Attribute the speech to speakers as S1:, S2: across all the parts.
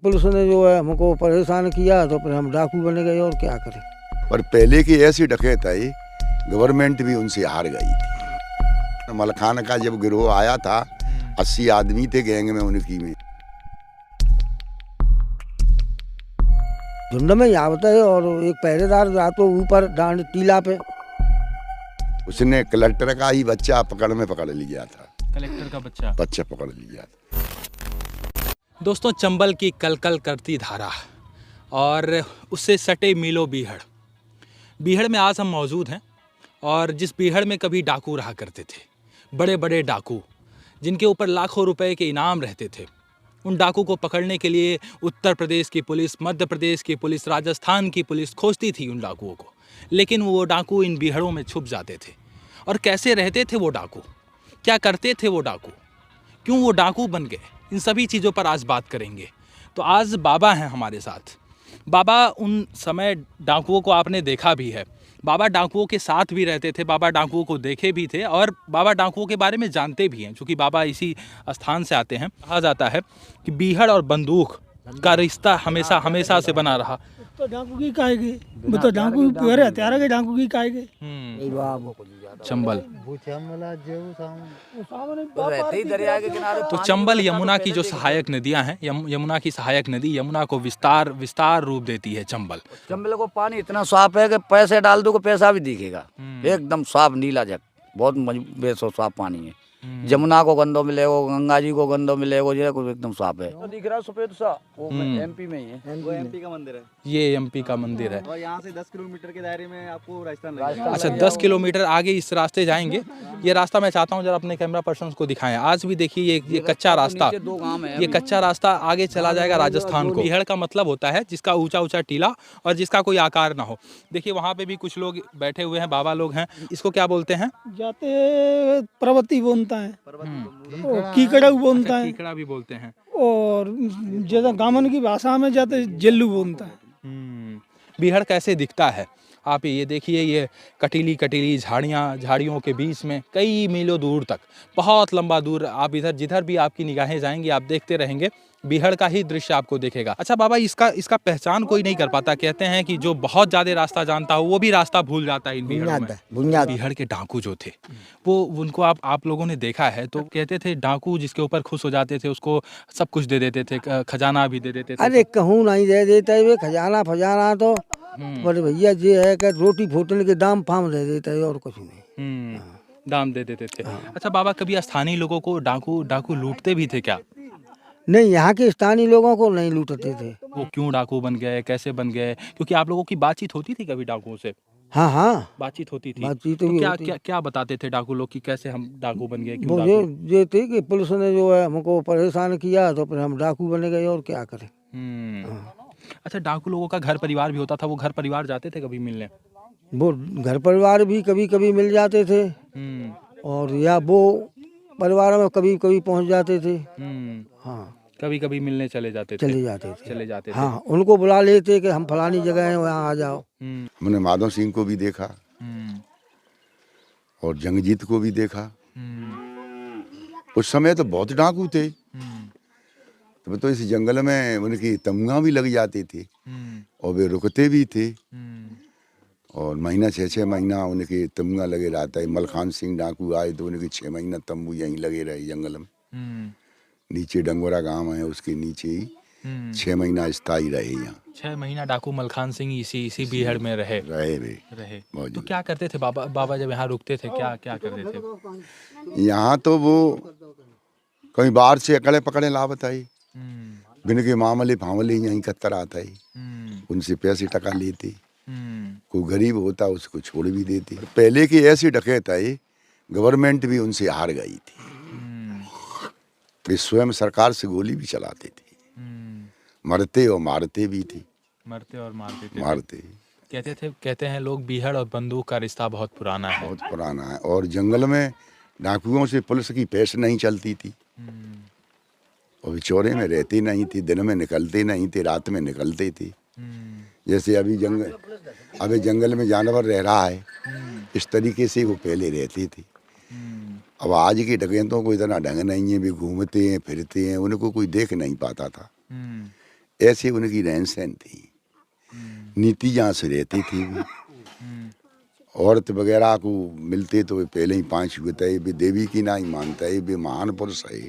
S1: Police ने जो है हमको परेशान किया तो फिर हम डाकू बन गए और क्या करें।
S2: पर पहले की ऐसी डकैती गवर्नमेंट भी उनसे हार गई थी। मलखान का जब गिरोह आया था 80 आदमी थे गैंग में उनकी में।
S1: झुंड में यहाँ बताए और एक पहरेदार रातों ऊपर डांड टीला पे
S2: उसने कलेक्टर का ही बच्चा पकड़ लिया था।
S3: कलेक्टर का बच्चा
S2: पकड़ लिया था।
S3: दोस्तों, चंबल की कलकल करती धारा और उससे सटे मीलो बीहड़ में आज हम मौजूद हैं। और जिस बीहड़ में कभी डाकू रहा करते थे, बड़े बड़े डाकू जिनके ऊपर लाखों रुपए के इनाम रहते थे, उन डाकू को पकड़ने के लिए उत्तर प्रदेश की पुलिस, मध्य प्रदेश की पुलिस, राजस्थान की पुलिस खोजती थी उन डाकुओं को। लेकिन वो डाकू इन बीहड़ों में छुप जाते थे। और कैसे रहते थे वो डाकू, क्या करते थे वो डाकू, क्यों वो डाकू बन गए, इन सभी चीज़ों पर आज बात करेंगे। तो आज बाबा हैं हमारे साथ। बाबा उन समय डाकुओं को आपने देखा भी है, बाबा डाकुओं के साथ भी रहते थे, बाबा डाकुओं को देखे भी थे और बाबा डाकुओं के बारे में जानते भी हैं, क्योंकि बाबा इसी स्थान से आते हैं। कहा जाता है कि बीहड़ और बंदूक का रिश्ता हमेशा से बना रहा।
S4: तो डाकू की काहेगी, तो डाकू प्यारे हथियार के डाकू की काहेगी।
S3: चंबल तो
S4: तो
S3: चंबल यमुना की जो सहायक नदियां हैं, यमुना की सहायक नदी यमुना को विस्तार रूप देती है। चंबल
S5: को पानी इतना साफ है कि पैसे डाल दो को पैसा भी दिखेगा, एकदम साफ नीला जग, बहुत बेसो साफ पानी है। जमुना को गंदो मिलेगा, गंगा जी को गंदो मिलेगा, ये कुछ एकदम साफ है।
S6: दिख रहा है सफेद सा, वो एमपी में ही है, वो एमपी का मंदिर है।
S3: ये एमपी का मंदिर है
S6: और यहाँ से 10 किलोमीटर के दायरे में आपको राजस्थान लगेगा।
S3: अच्छा, 10 किलोमीटर आगे इस रास्ते जाएंगे। ये रास्ता मैं चाहता हूँ जरा अपने कैमरा पर्सन को दिखाएं। आज भी देखिए ये कच्चा रास्ता, ये कच्चा रास्ता आगे चला जाएगा राजस्थान को। बीहड़ का मतलब होता है जिसका ऊंचा टीला और जिसका कोई आकार ना हो। देखिए वहाँ पे भी कुछ लोग बैठे हुए हैं, बाबा लोग हैं। इसको क्या बोलते हैं?
S4: जाते प्रवती बोलता है, कीकड़ा बोलता है,
S3: कीकड़ा भी बोलते हैं।
S4: और जैसा गामन की भाषा में जाते जेल्लू बोलता है।
S3: बीहड़ कैसे दिखता है आप ये देखिए, ये कटीली झाड़ियों के बीच में कई मीलों दूर तक, बहुत लंबा दूर, आप जिधर भी आपकी निगाहें जाएंगी आप देखते रहेंगे बीहड़ का ही दृश्य आपको दिखेगा। अच्छा बाबा, इसका पहचान कोई नहीं कर पाता। कहते हैं कि जो बहुत ज्यादा रास्ता जानता हो वो भी रास्ता भूल जाता है इन बीहड़ों में। बीहड़ के डाकू जो थे वो, उनको आप लोगों ने देखा है तो कहते थे डाकू जिसके ऊपर खुश हो जाते थे उसको सब कुछ दे देते थे, खजाना भी दे देते थे।
S1: अरे कहूँ नहीं दे देते वे खजाना फजाना तो, पर भैया ये है कि रोटी फूटने के दाम फाम दे देते है और कुछ नहीं।
S3: दाम दे देते थे। अच्छा बाबा, कभी स्थानीय लोगों को डाकू लूटते भी थे क्या?
S1: नहीं, यहाँ के स्थानीय लोगों को नहीं लूटते थे।
S3: वो क्यों डाकू बन गए, कैसे बन गए? क्योंकि आप लोगों की बातचीत होती थी कभी डाकुओं से?
S1: हाँ
S3: बातचीत होती थी।
S1: बातचीत
S3: तो
S1: भी
S3: क्या
S1: होती।
S3: क्या बताते थे डाकू लोग कि कैसे हम डाकू बन गए, क्यों
S1: वो
S3: डाकू?
S1: ये थे कि पुलिस ने जो है हमको परेशान किया तो फिर हम डाकू बन गए और क्या करें।
S3: अच्छा, डाकू लोगों का घर परिवार भी होता था, वो घर परिवार जाते थे कभी मिलने?
S1: वो घर परिवार भी कभी कभी मिल जाते थे और या वो परिवार में कभी कभी पहुंच जाते थे। हाँ,
S3: कभी कभी मिलने चले जाते थे।
S1: हाँ, उनको बुला लेते कि हम फलानी जगह हैं वहाँ आ जाओ।
S2: हमने माधव सिंह को भी देखा और जंगजीत को भी देखा। उस समय तो बहुत डाकू थे। तो इस जंगल में उनकी तमुआ भी लग जाती थी और वे रुकते भी थे और महीना 6 महीना उनके तमुआ लगे रहता है। मलखान सिंह डाकू आए तो उनके 6 महीना तंबू यहीं लगे रहे जंगल में। नीचे डंगोरा गांव है, उसके नीचे ही 6 महीना स्थायी रहे यहाँ।
S3: 6 महीना डाकू मलखान सिंह इसी बीहड़ में रहे। तो क्या करते थे बाबा जब यहाँ रुकते थे, क्या करते थे?
S2: यहाँ तो वो कहीं बाहर से अकड़े पकड़े ला बताई, बिन के मामले फामले यहीं कत्तर आता है, उनसे पैसे टका लेते। कोई गरीब होता उसको छोड़ भी देते। पहले की ऐसी डकैती गवर्नमेंट भी उनसे हार गई थी। वे स्वयं सरकार से गोली भी चलाते थे, मरते और मारते भी थे।
S3: कहते हैं लोग बीहड़ और बंदूक का रिश्ता बहुत पुराना है।
S2: और जंगल में डाकुओं से पुलिस की पेश नहीं चलती थी और वे चौरे में रहते नहीं थे, दिन में निकलते नहीं थे, रात में निकलते थे। जैसे अभी जंगल में जानवर रह रहा है, इस तरीके से वो पहले रहते थे। अब आज के डकैतों को इतना ढंग नहीं है, वे घूमते हैं फिरते हैं, उनको कोई देख नहीं पाता था। ऐसे उनकी रहन सहन थी, नीति जहाँ से रहती थी वो। औरत वगैरह को मिलते तो वे पहले ही 5 हुए थे, वे देवी की ना ही मानता है, वे महान पुरुष है।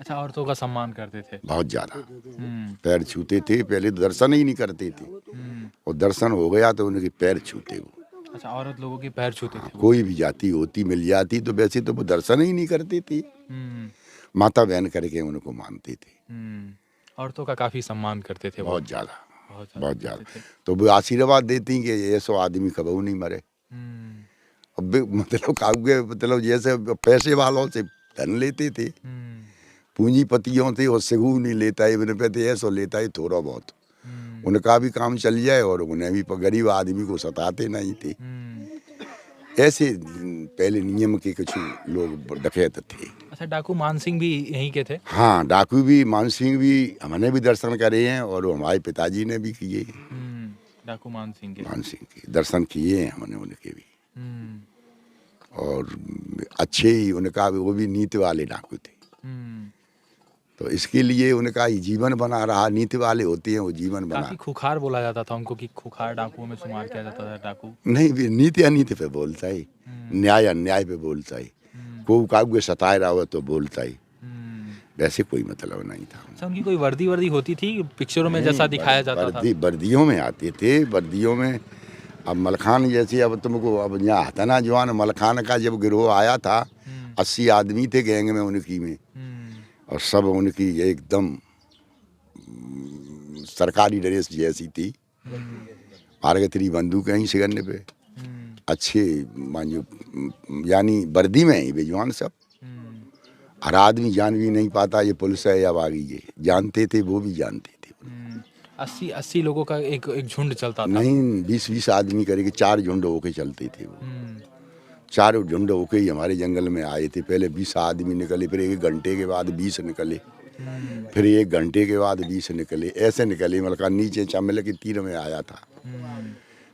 S3: अच्छा, औरतों का सम्मान करते थे।
S2: बहुत ज्यादा पैर छूते थे, पहले तो दर्शन ही नहीं करते थे, और दर्शन हो गया तो उनके पैर छूते वो।
S3: अच्छा, औरत लोगों के पैर छूते थे वो।
S2: कोई भी जाति होती मिल जाती तो वैसे तो वो दर्शन ही नहीं करते थे, माता बहन करके उनको मानते थे।
S3: औरतों का काफी सम्मान करते थे वो।
S2: बहुत ज्यादा,
S3: बहुत
S2: बहुत ज्यादा। तो वो आशीर्वाद देती कि ऐसो आदमी कबू नहीं मरे। अब मतलब काउके मतलब जैसे पैसे वालों से धन लेते थे, पूंजीपतियों थे, और सिगू नहीं लेता है, बिन पे ऐसो लेता है थोड़ा बहुत, उनका भी काम चल जाए और उन्हें भी, गरीब आदमी को सताते नहीं थे। ऐसे पहले नियम के कुछ लोग डकैत थे।
S3: अच्छा, डाकू मान सिंह भी यहीं के थे?
S2: हाँ, डाकू भी मान सिंह भी हमने भी दर्शन करे हैं, और हमारे पिताजी ने भी किए।
S3: डाकू मान सिंह
S2: के दर्शन किए हैं हमने उनके भी, और अच्छे ही उनका वो भी नीति वाले डाकू थे। तो इसके लिए उनका ही जीवन बना रहा। नीति वाले होते हैं वो जीवन बना।
S3: काफी खुखार बोला जाता था उनको कि खुखार डाकुओं में शुमार किया जाता था डाकू।
S2: नहीं, भी नीति अनीति पे बोलता है, न्याय अन्याय पे बोलता है, को कागुए सताए रहा हो तो बोलता है, वैसे कोई मतलब नहीं था।
S3: अच्छा, उनकी कोई वर्दी होती थी पिक्चरों में जैसा दिखाया जाता था?
S2: वर्दियों में आते थे, वर्दियों में। अब मलखान जैसे, अब तुमको अब यहाँ हथना जवान मलखान का जब गिरोह आया था, 80 आदमी थे गैंग में उनकी में, और सब उनकी एकदम सरकारी ड्रेस जैसी थी, आरगतरी बंदूकें ही सिगरने पे, अच्छे मानो यानी वर्दी में ही बेजवान सब। हर आदमी जान भी नहीं पाता ये पुलिस है या बागी है, जानते थे, वो भी जानते थे।
S3: 80 लोगों का एक झुंड चलता था?
S2: नहीं, 20 आदमी करके 4 झुंड होके चलते थे वो। 4 झुंड होके ही हमारे जंगल में आए थे। पहले 20 आदमी निकले, फिर 1 घंटे के बाद 20 निकले, फिर 1 घंटे के बाद 20 निकले, ऐसे निकले। मतलब नीचे चमल के तीर में आया था।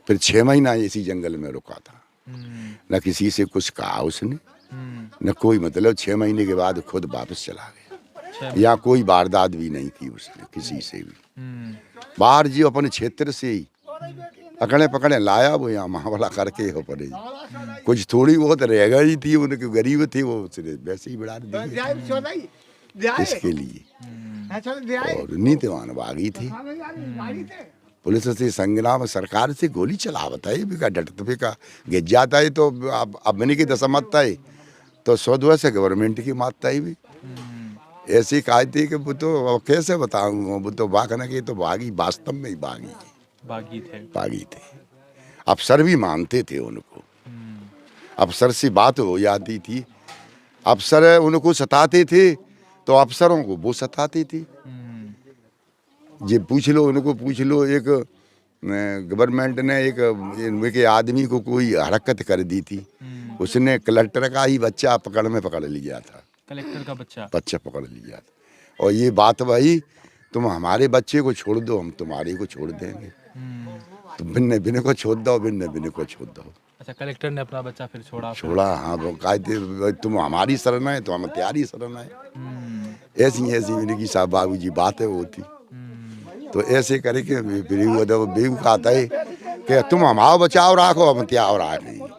S2: फिर 6 महीना इसी जंगल में रुका था, न किसी से कुछ कहा उसने, न कोई मतलब 6 महीने के बाद खुद वापस चला गया। या कोई वारदात भी नहीं की उसने किसी से भी। बाहर जी अपने क्षेत्र से ही अकड़े पकड़े लाया वो, यहाँ महावला करके हो पड़े। कुछ थोड़ी बहुत रह गई थी, उनके गरीब थे वो वैसे ही बढ़ा दिए इसके लिए। और नीतिवान बागी थी। पुलिस से संग्राम सरकार से गोली चलावता है भी का डटत पे का गिर जाता है, तो अब मैंने की दशा मारता है तो सौदवा से गवर्नमेंट की मारता है भी। ऐसी कहती कि वो तो कैसे बताऊँ, वो तो बाघ के तो बागी, वास्तव में ही बागी थे। अफसर भी मानते थे उनको, अफसर से बात हो जाती थी, अफसर उनको सताते थे तो अफसरों को वो सताते थे। ये पूछ लो, उनको पूछ लो, एक गवर्नमेंट ने एक आदमी को कोई हरकत कर दी थी, उसने कलेक्टर का ही बच्चा पकड़ लिया था।
S3: कलेक्टर का
S2: बच्चा पकड़ लिया था, और ये बात भाई तुम हमारे बच्चे को छोड़ दो, हम तुम्हारे को छोड़ देंगे। तुम भिन्न को छोड़ दो, भिन्न को छोड़ दो।
S3: अच्छा, कलेक्टर ने अपना बच्चा फिर
S2: छोड़ा। हाँ, वो कहते तुम हमारी शरण है तो हम तुम्हारी शरण है। ऐसी इनकी साहब बाबू जी बातें होती। तो ऐसे करके बेहू कहता है कि तुम हमारा बचाव रखो, हम त्याव रखें।